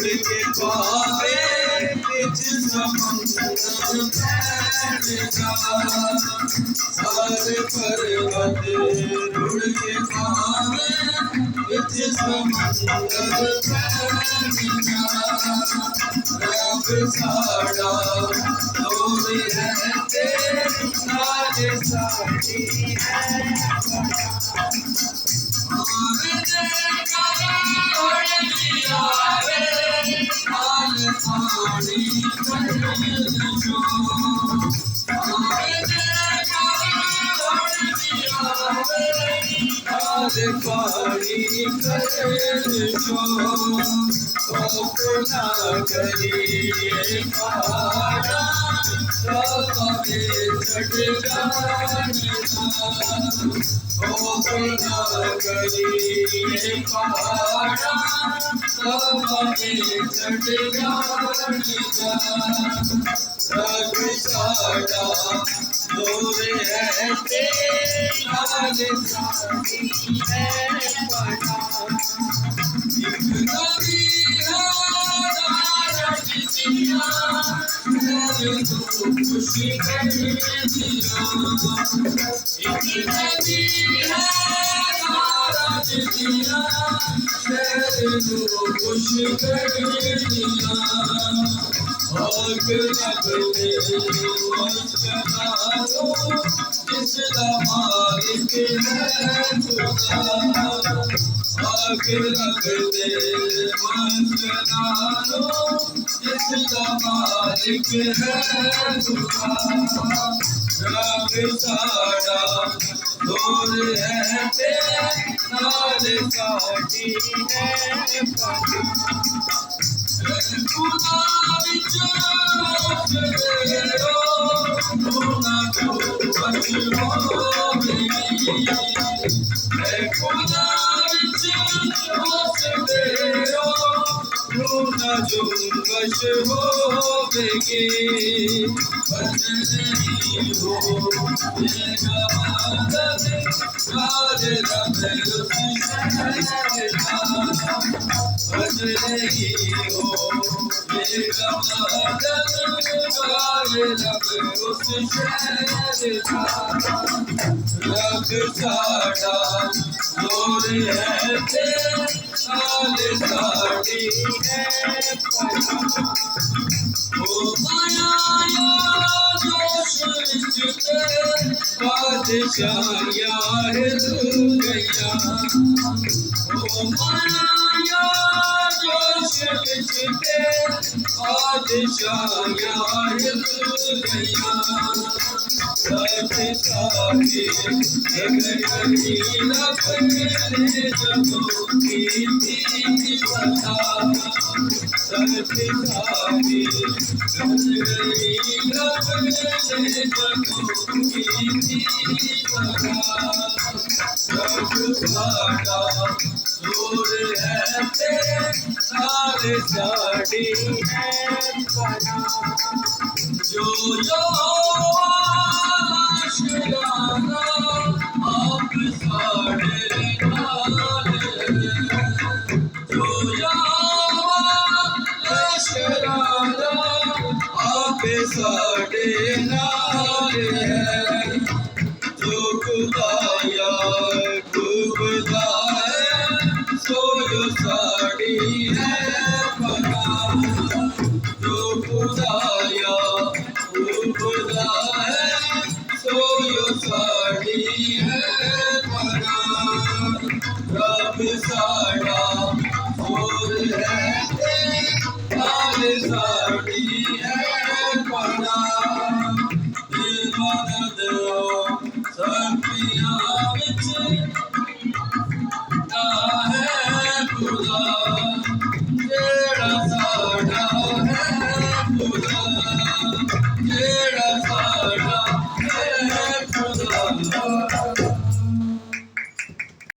के पावे बिच समुंदर सारे पर्वत रुड़ के पावे बिच समुंदर रब साड़ा तोरे रहते सारे साथी पानी करे जो अपना करिए पारा सबे चढ़ अपना करिए पारा सबे चढ़ रब साड़ा मोरे रहते लाल साथी है बड़ा एक नदी है नारज दिया तो खुशी कर दिया एक नदी है नारज दिया तो खुशी कर दिया आग रब दे मस्करारो जिसका मालिक है खुदा आग रब दे मस्करारो जिसका मालिक है खुदा रब साड़ा दूर रहते नाल साड़ी है खुदा विच तेरो खुदा जो बच होवेगी खुदा विच तेरो खुदा जो बच होवेगी बचनी हो मेरा मदद याद रब बचनी हो मेरा मदद याद रब उस शहर का रब साड़ा दूर रहते साल साड़ी है ओ माया जोश विचते बादशाहियां हिल गईया ओ माया जोश विचते बादशाहियां हिल गईया रब साड़ी गगनी अपने जबों की थी बता रब साड़ी गगनी अपने जबों की थी बता रब साड़ा दूर रहते सारे साड़ी है बना जो आशियाना आप साड़े नाल जो आशियाना आप साड़े नाल जो खुदाया खुदा है सो जो साड़ी है बना जो खुदाया खुदा है सो जो साड़ी है बना रब